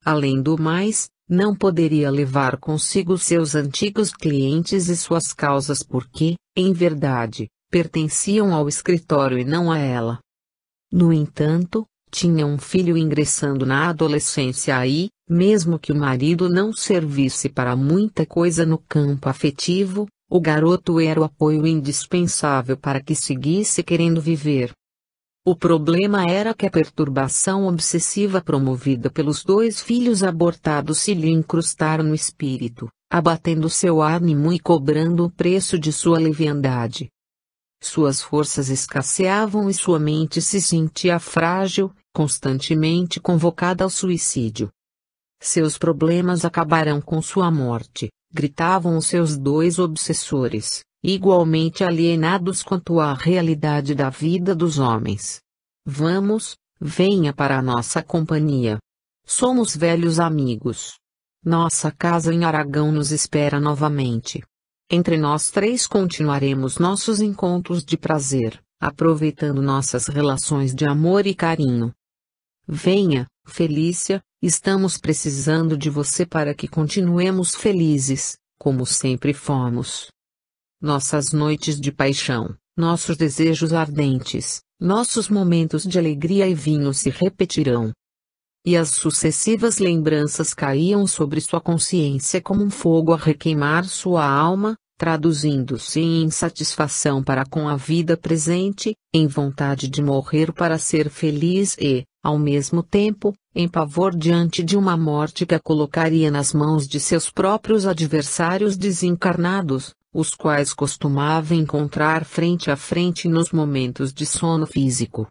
Além do mais, não poderia levar consigo seus antigos clientes e suas causas porque, em verdade, pertenciam ao escritório e não a ela. No entanto, tinha um filho ingressando na adolescência e, mesmo que o marido não servisse para muita coisa no campo afetivo, O garoto era o apoio indispensável para que seguisse querendo viver. O problema era que a perturbação obsessiva promovida pelos 2 filhos abortados se lhe incrustara no espírito, abatendo seu ânimo e cobrando o preço de sua leviandade. Suas forças escasseavam e sua mente se sentia frágil, constantemente convocada ao suicídio. Seus problemas acabarão com sua morte, gritavam os seus 2 obsessores, igualmente alienados quanto à realidade da vida dos homens. Vamos, venha para a nossa companhia. Somos velhos amigos. Nossa casa em Aragão nos espera novamente. Entre nós 3 continuaremos nossos encontros de prazer, aproveitando nossas relações de amor e carinho. Venha, Felícia, estamos precisando de você para que continuemos felizes, como sempre fomos. Nossas noites de paixão, nossos desejos ardentes, nossos momentos de alegria e vinho se repetirão. E as sucessivas lembranças caíam sobre sua consciência como um fogo a requeimar sua alma, traduzindo-se em insatisfação para com a vida presente, em vontade de morrer para ser feliz e, ao mesmo tempo, em pavor diante de uma morte que a colocaria nas mãos de seus próprios adversários desencarnados, os quais costumava encontrar frente a frente nos momentos de sono físico.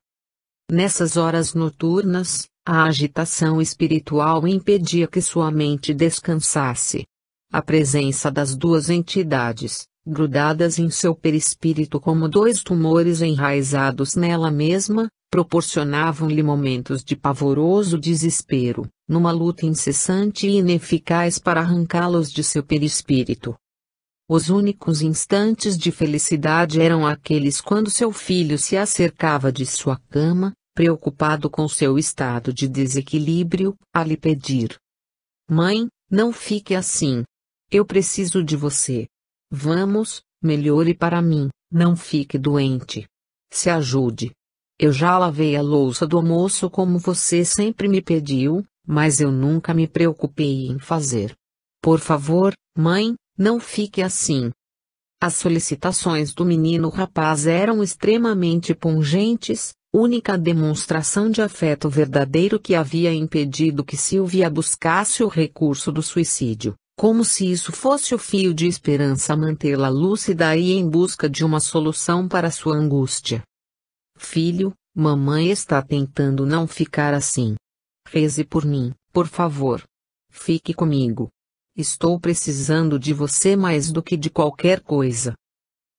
Nessas horas noturnas, a agitação espiritual impedia que sua mente descansasse. A presença das 2 entidades, grudadas em seu perispírito como 2 tumores enraizados nela mesma, proporcionavam-lhe momentos de pavoroso desespero, numa luta incessante e ineficaz para arrancá-los de seu perispírito. Os únicos instantes de felicidade eram aqueles quando seu filho se acercava de sua cama, preocupado com seu estado de desequilíbrio, a lhe pedir: Mãe, não fique assim. Eu preciso de você. Vamos, melhore para mim, não fique doente. Se ajude. Eu já lavei a louça do almoço como você sempre me pediu, mas eu nunca me preocupei em fazer. Por favor, mãe, não fique assim. As solicitações do menino rapaz eram extremamente pungentes, única demonstração de afeto verdadeiro que havia impedido que Silvia buscasse o recurso do suicídio, como se isso fosse o fio de esperança a mantê-la lúcida e em busca de uma solução para sua angústia. Filho, mamãe está tentando não ficar assim. Reze por mim, por favor. Fique comigo. Estou precisando de você mais do que de qualquer coisa.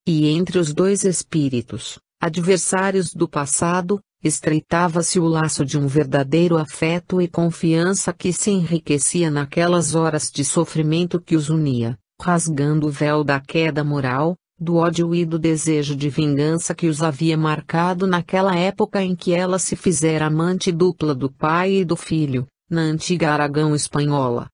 E entre os 2 espíritos, adversários do passado, estreitava-se o laço de um verdadeiro afeto e confiança que se enriquecia naquelas horas de sofrimento que os unia, rasgando o véu da queda moral, do ódio e do desejo de vingança que os havia marcado naquela época em que ela se fizera amante dupla do pai e do filho, na antiga Aragão espanhola.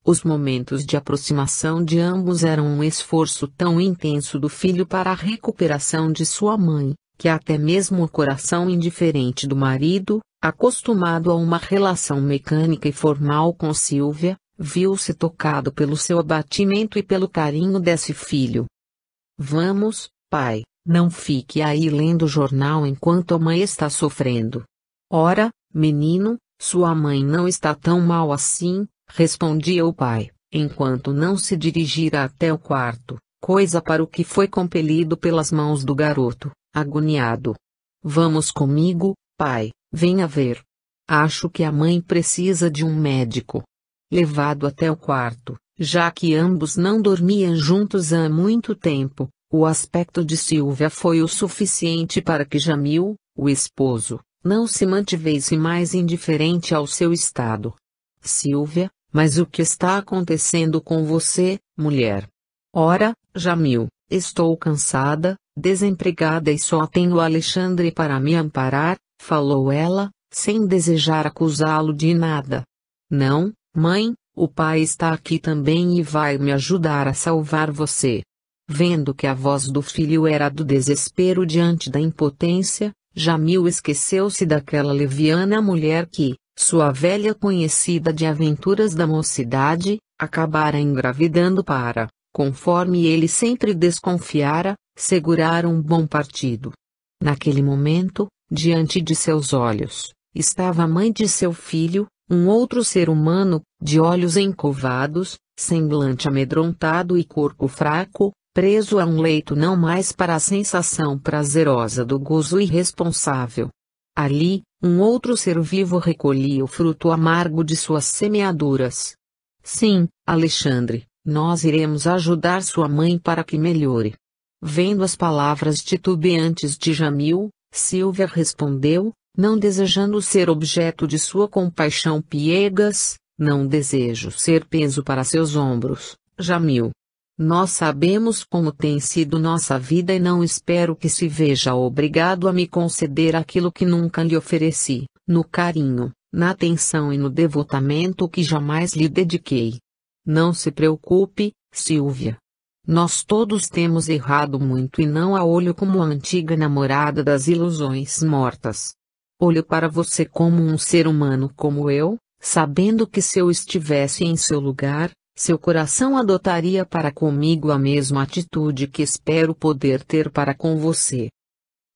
Os momentos de aproximação de ambos eram um esforço tão intenso do filho para a recuperação de sua mãe, que até mesmo o coração indiferente do marido, acostumado a uma relação mecânica e formal com Silvia, viu-se tocado pelo seu abatimento e pelo carinho desse filho. Vamos, pai, não fique aí lendo o jornal enquanto a mãe está sofrendo. Ora, menino, sua mãe não está tão mal assim, respondia o pai, enquanto não se dirigira até o quarto, coisa para o que foi compelido pelas mãos do garoto, agoniado. Vamos comigo, pai, venha ver. Acho que a mãe precisa de um médico. Levado até o quarto, já que ambos não dormiam juntos há muito tempo, o aspecto de Silvia foi o suficiente para que Jamil, o esposo, não se mantivesse mais indiferente ao seu estado. Silvia, mas o que está acontecendo com você, mulher? Ora, Jamil, estou cansada, desempregada e só tenho Alexandre para me amparar, falou ela, sem desejar acusá-lo de nada. Não, mãe, o pai está aqui também e vai me ajudar a salvar você. Vendo que a voz do filho era do desespero diante da impotência, Jamil esqueceu-se daquela leviana mulher que, sua velha conhecida de aventuras da mocidade, acabara engravidando para, conforme ele sempre desconfiara, segurar um bom partido. Naquele momento, diante de seus olhos, estava a mãe de seu filho, um outro ser humano, de olhos encovados, semblante amedrontado e corpo fraco, preso a um leito não mais para a sensação prazerosa do gozo irresponsável. Ali, um outro ser vivo recolhia o fruto amargo de suas semeaduras. Sim, Alexandre, nós iremos ajudar sua mãe para que melhore. Vendo as palavras titubeantes de Jamil, Silvia respondeu, não desejando ser objeto de sua compaixão piegas, não desejo ser peso para seus ombros, Jamil. Nós sabemos como tem sido nossa vida e não espero que se veja obrigado a me conceder aquilo que nunca lhe ofereci, no carinho, na atenção e no devotamento que jamais lhe dediquei. Não se preocupe, Silvia. Nós todos temos errado muito e não a olho como a antiga namorada das ilusões mortas. Olho para você como um ser humano como eu, sabendo que se eu estivesse em seu lugar, seu coração adotaria para comigo a mesma atitude que espero poder ter para com você.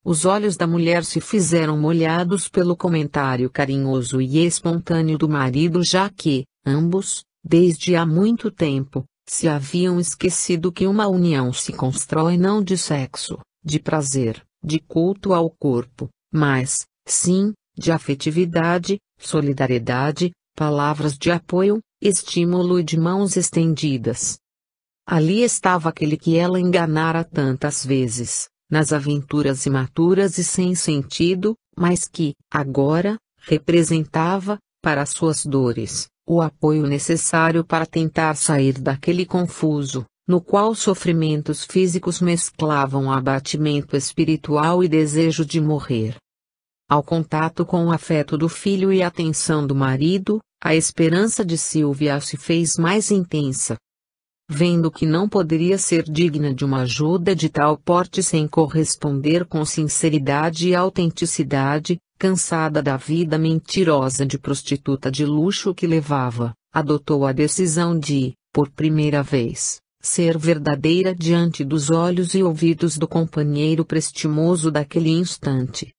Os olhos da mulher se fizeram molhados pelo comentário carinhoso e espontâneo do marido, já que, ambos, desde há muito tempo, se haviam esquecido que uma união se constrói não de sexo, de prazer, de culto ao corpo, mas, sim, de afetividade, solidariedade, palavras de apoio, estímulo e de mãos estendidas. Ali estava aquele que ela enganara tantas vezes, nas aventuras imaturas e sem sentido, mas que, agora, representava, para suas dores, o apoio necessário para tentar sair daquele confuso, no qual sofrimentos físicos mesclavam abatimento espiritual e desejo de morrer. Ao contato com o afeto do filho e a atenção do marido, a esperança de Silvia se fez mais intensa. Vendo que não poderia ser digna de uma ajuda de tal porte sem corresponder com sinceridade e autenticidade, cansada da vida mentirosa de prostituta de luxo que levava, adotou a decisão de, por primeira vez, ser verdadeira diante dos olhos e ouvidos do companheiro prestimoso daquele instante.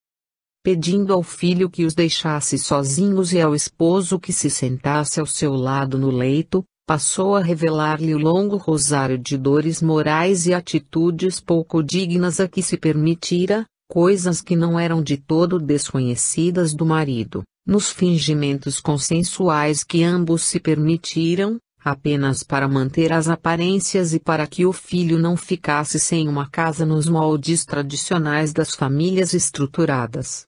Pedindo ao filho que os deixasse sozinhos e ao esposo que se sentasse ao seu lado no leito, passou a revelar-lhe o longo rosário de dores morais e atitudes pouco dignas a que se permitira, coisas que não eram de todo desconhecidas do marido, nos fingimentos consensuais que ambos se permitiram, apenas para manter as aparências e para que o filho não ficasse sem uma casa nos moldes tradicionais das famílias estruturadas.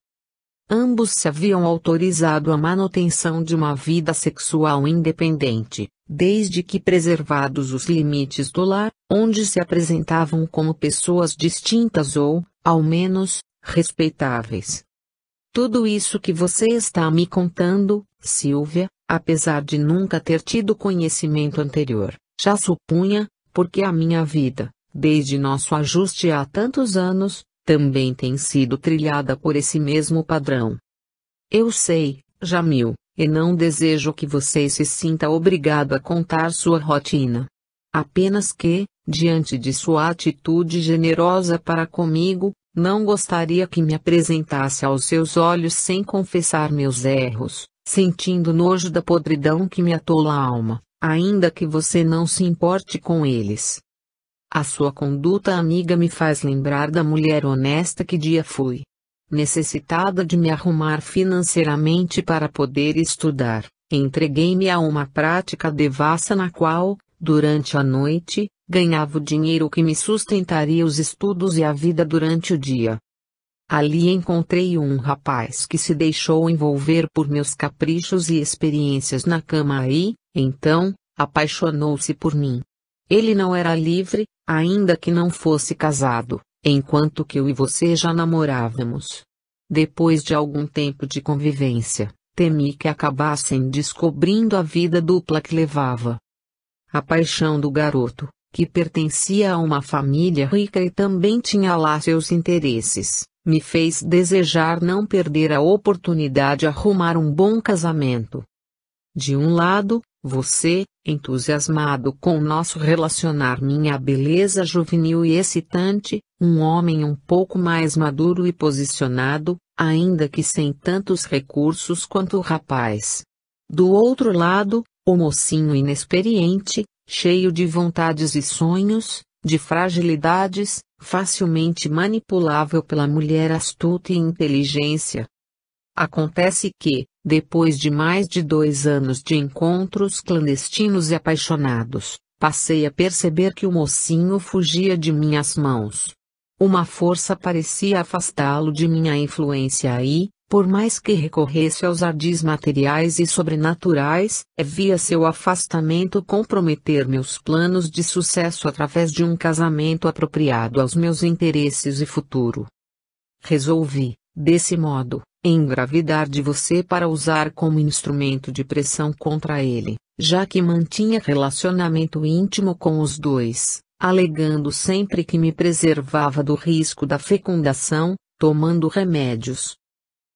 Ambos se haviam autorizado a manutenção de uma vida sexual independente, desde que preservados os limites do lar, onde se apresentavam como pessoas distintas ou, ao menos, respeitáveis. Tudo isso que você está me contando, Silvia, apesar de nunca ter tido conhecimento anterior, já supunha, porque a minha vida, desde nosso ajuste há tantos anos, também tem sido trilhada por esse mesmo padrão. Eu sei, Jamil, e não desejo que você se sinta obrigado a contar sua rotina. Apenas que, diante de sua atitude generosa para comigo, não gostaria que me apresentasse aos seus olhos sem confessar meus erros, sentindo nojo da podridão que me atola a alma, ainda que você não se importe com eles. A sua conduta amiga me faz lembrar da mulher honesta que dia fui. Necessitada de me arrumar financeiramente para poder estudar, entreguei-me a uma prática devassa na qual, durante a noite, ganhava o dinheiro que me sustentaria os estudos e a vida durante o dia. Ali encontrei um rapaz que se deixou envolver por meus caprichos e experiências na cama e, então, apaixonou-se por mim. Ele não era livre, ainda que não fosse casado, enquanto que eu e você já namorávamos. Depois de algum tempo de convivência, temi que acabassem descobrindo a vida dupla que levava. A paixão do garoto, que pertencia a uma família rica e também tinha lá seus interesses, me fez desejar não perder a oportunidade de arrumar um bom casamento. De um lado, você, entusiasmado com o nosso relacionar, minha beleza juvenil e excitante, um homem um pouco mais maduro e posicionado, ainda que sem tantos recursos quanto o rapaz. Do outro lado, o mocinho inexperiente, cheio de vontades e sonhos, de fragilidades, facilmente manipulável pela mulher astuta e inteligência. Acontece que, depois de mais de 2 anos de encontros clandestinos e apaixonados, passei a perceber que o mocinho fugia de minhas mãos. Uma força parecia afastá-lo de minha influência e, por mais que recorresse aos ardis materiais e sobrenaturais, via seu afastamento comprometer meus planos de sucesso através de um casamento apropriado aos meus interesses e futuro. Resolvi, desse modo, engravidar de você para usar como instrumento de pressão contra ele, já que mantinha relacionamento íntimo com os dois, alegando sempre que me preservava do risco da fecundação, tomando remédios.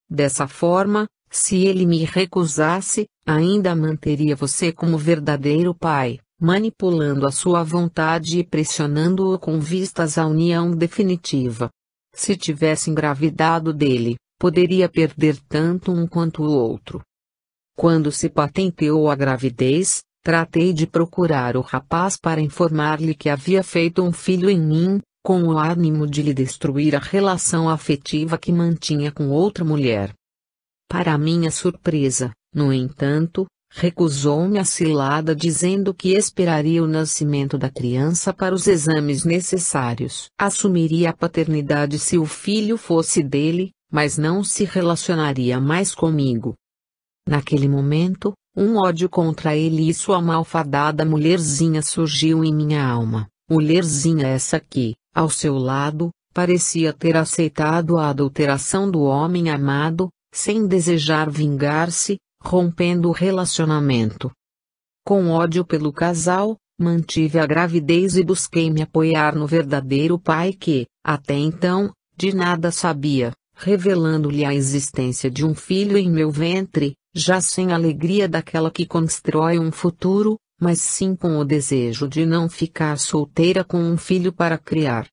Dessa forma, se ele me recusasse, ainda manteria você como verdadeiro pai, manipulando a sua vontade e pressionando-o com vistas à união definitiva. Se tivesse engravidado dele, poderia perder tanto um quanto o outro. Quando se patenteou a gravidez, tratei de procurar o rapaz para informar-lhe que havia feito um filho em mim, com o ânimo de lhe destruir a relação afetiva que mantinha com outra mulher. Para minha surpresa, no entanto, recusou-me a cilada dizendo que esperaria o nascimento da criança para os exames necessários. Assumiria a paternidade se o filho fosse dele, mas não se relacionaria mais comigo. Naquele momento, um ódio contra ele e sua malfadada mulherzinha surgiu em minha alma. Mulherzinha essa que, ao seu lado, parecia ter aceitado a adulteração do homem amado, sem desejar vingar-se, rompendo o relacionamento. Com ódio pelo casal, mantive a gravidez e busquei me apoiar no verdadeiro pai que, até então, de nada sabia, revelando-lhe a existência de um filho em meu ventre, já sem alegria daquela que constrói um futuro, mas sim com o desejo de não ficar solteira com um filho para criar.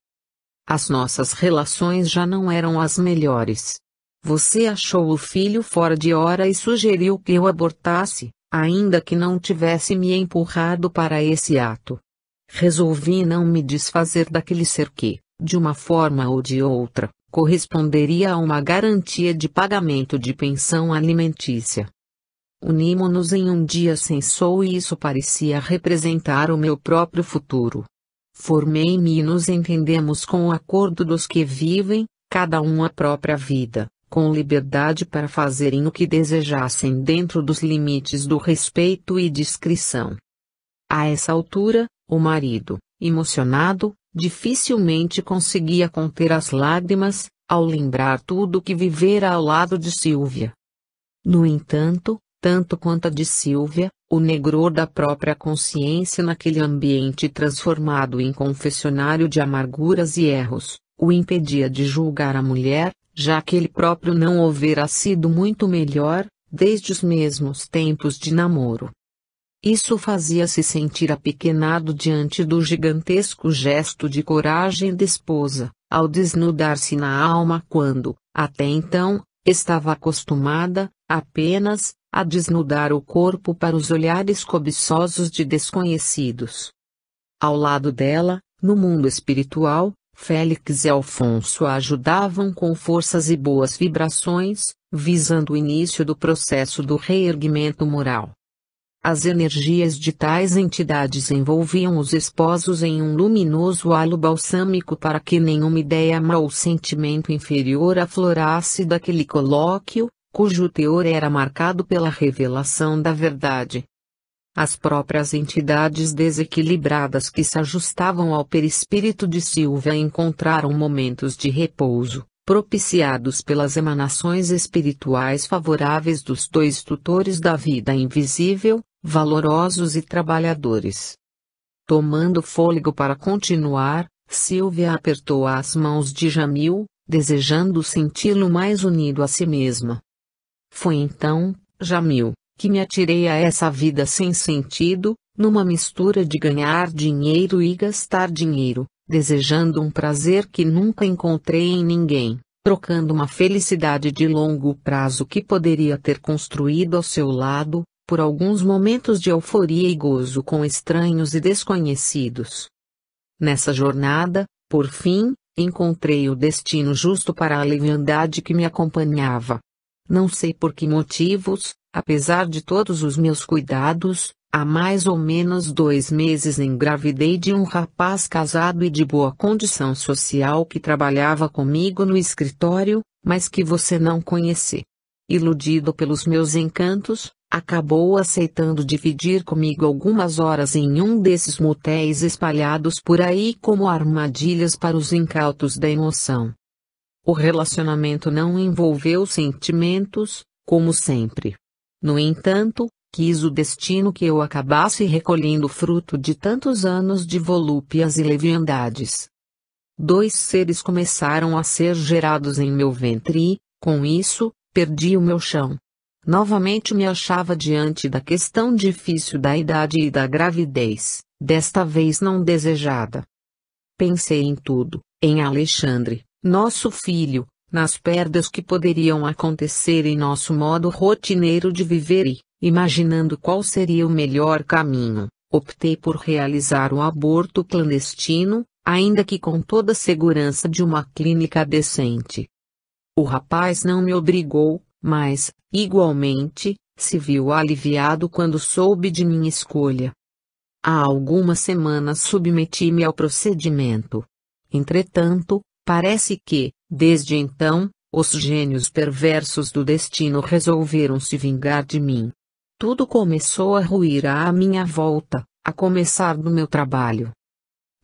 As nossas relações já não eram as melhores. Você achou o filho fora de hora e sugeriu que eu abortasse, ainda que não tivesse me empurrado para esse ato. Resolvi não me desfazer daquele ser que, de uma forma ou de outra, corresponderia a uma garantia de pagamento de pensão alimentícia. Unimo-nos em um dia sem sol e isso parecia representar o meu próprio futuro. Formei-me e nos entendemos com o acordo dos que vivem, cada um a própria vida, com liberdade para fazerem o que desejassem dentro dos limites do respeito e discrição. A essa altura, o marido, emocionado, dificilmente conseguia conter as lágrimas, ao lembrar tudo o que vivera ao lado de Silvia. No entanto, tanto quanto a de Silvia, o negror da própria consciência naquele ambiente transformado em confessionário de amarguras e erros, o impedia de julgar a mulher, já que ele próprio não houvera sido muito melhor, desde os mesmos tempos de namoro. Isso fazia-se sentir apequenado diante do gigantesco gesto de coragem da esposa, ao desnudar-se na alma quando, até então, estava acostumada, apenas, a desnudar o corpo para os olhares cobiçosos de desconhecidos. Ao lado dela, no mundo espiritual, Félix e Alfonso a ajudavam com forças e boas vibrações, visando o início do processo do reerguimento moral. As energias de tais entidades envolviam os esposos em um luminoso halo balsâmico para que nenhuma ideia má ou sentimento inferior aflorasse daquele colóquio, cujo teor era marcado pela revelação da verdade. As próprias entidades desequilibradas que se ajustavam ao perispírito de Silvia encontraram momentos de repouso, propiciados pelas emanações espirituais favoráveis dos dois tutores da vida invisível, valorosos e trabalhadores. Tomando fôlego para continuar, Silvia apertou as mãos de Jamil, desejando senti-lo mais unido a si mesma. Foi então, Jamil, que me atirei a essa vida sem sentido, numa mistura de ganhar dinheiro e gastar dinheiro, desejando um prazer que nunca encontrei em ninguém, trocando uma felicidade de longo prazo que poderia ter construído ao seu lado, por alguns momentos de euforia e gozo com estranhos e desconhecidos. Nessa jornada, por fim, encontrei o destino justo para a leviandade que me acompanhava. Não sei por que motivos, apesar de todos os meus cuidados, há mais ou menos 2 meses engravidei de um rapaz casado e de boa condição social que trabalhava comigo no escritório, mas que você não conhece. Iludido pelos meus encantos, acabou aceitando dividir comigo algumas horas em um desses motéis espalhados por aí como armadilhas para os incautos da emoção. O relacionamento não envolveu sentimentos, como sempre. No entanto, quis o destino que eu acabasse recolhendo fruto de tantos anos de volúpias e leviandades. 2 seres começaram a ser gerados em meu ventre e, com isso, perdi o meu chão. Novamente me achava diante da questão difícil da idade e da gravidez, desta vez não desejada. Pensei em tudo, em Alexandre, nosso filho, nas perdas que poderiam acontecer em nosso modo rotineiro de viver e, imaginando qual seria o melhor caminho, optei por realizar o aborto clandestino, ainda que com toda a segurança de uma clínica decente. O rapaz não me obrigou, mas, igualmente, se viu aliviado quando soube de minha escolha. Há algumas semanas submeti-me ao procedimento. Entretanto, parece que, desde então, os gênios perversos do destino resolveram se vingar de mim. Tudo começou a ruir à minha volta, a começar do meu trabalho.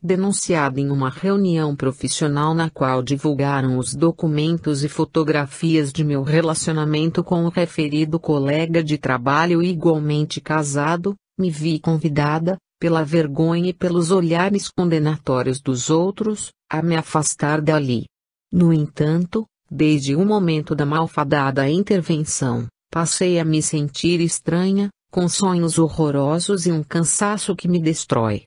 Denunciado em uma reunião profissional na qual divulgaram os documentos e fotografias de meu relacionamento com o referido colega de trabalho igualmente casado, me vi convidada, pela vergonha e pelos olhares condenatórios dos outros, a me afastar dali. No entanto, desde o momento da malfadada intervenção, passei a me sentir estranha, com sonhos horrorosos e um cansaço que me destrói.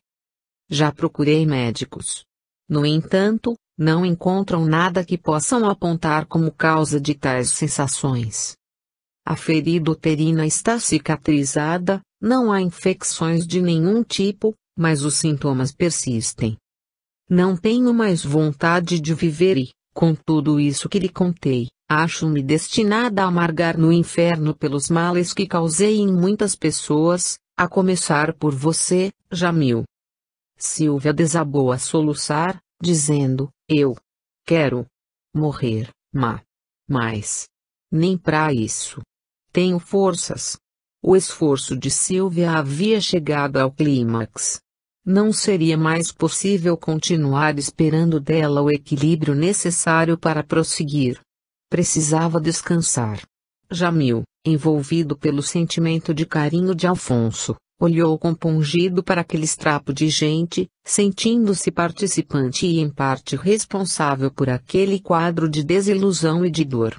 Já procurei médicos. No entanto, não encontram nada que possam apontar como causa de tais sensações. A ferida uterina está cicatrizada, não há infecções de nenhum tipo, mas os sintomas persistem. Não tenho mais vontade de viver e, com tudo isso que lhe contei, acho-me destinada a amargar no inferno pelos males que causei em muitas pessoas, a começar por você, Jamil. Silvia desabou a soluçar, dizendo, eu quero morrer, mas nem pra isso. Tenho forças. O esforço de Silvia havia chegado ao clímax. Não seria mais possível continuar esperando dela o equilíbrio necessário para prosseguir. Precisava descansar. Jamil, envolvido pelo sentimento de carinho de Alfonso, olhou compungido para aquele extrapo de gente, sentindo-se participante e em parte responsável por aquele quadro de desilusão e de dor.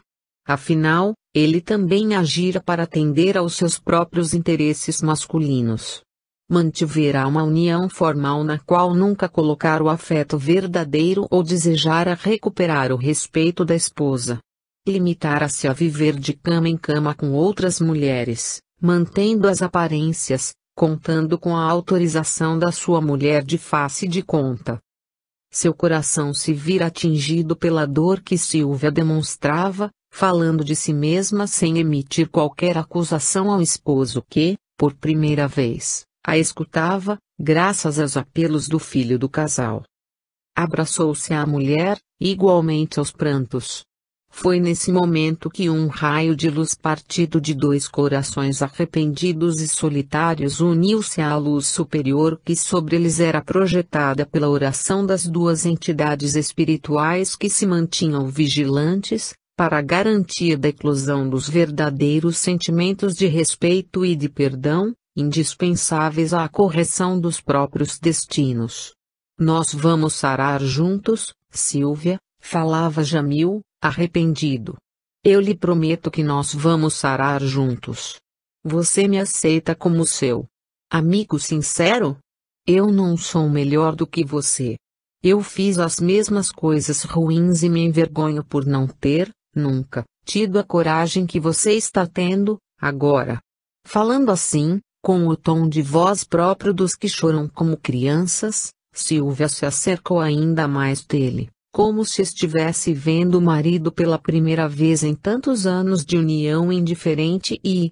Afinal, ele também agira para atender aos seus próprios interesses masculinos. Mantivera uma união formal na qual nunca colocara o afeto verdadeiro ou desejara recuperar o respeito da esposa. Limitara-se a viver de cama em cama com outras mulheres, mantendo as aparências, contando com a autorização da sua mulher de face de conta. Seu coração se vira atingido pela dor que Silvia demonstrava, falando de si mesma sem emitir qualquer acusação ao esposo que, por primeira vez, a escutava, graças aos apelos do filho do casal. Abraçou-se à mulher, igualmente aos prantos. Foi nesse momento que um raio de luz partido de 2 corações arrependidos e solitários uniu-se à luz superior que sobre eles era projetada pela oração das 2 entidades espirituais que se mantinham vigilantes, para a garantia da eclosão dos verdadeiros sentimentos de respeito e de perdão, indispensáveis à correção dos próprios destinos. Nós vamos sarar juntos, Silvia, falava Jamil, arrependido. Eu lhe prometo que nós vamos sarar juntos. Você me aceita como seu Amigo sincero? Eu não sou melhor do que você. Eu fiz as mesmas coisas ruins e me envergonho por não ter, nunca, tido a coragem que você está tendo, agora. Falando assim, com o tom de voz próprio dos que choram como crianças, Silvia se acercou ainda mais dele, como se estivesse vendo o marido pela primeira vez em tantos anos de união indiferente e,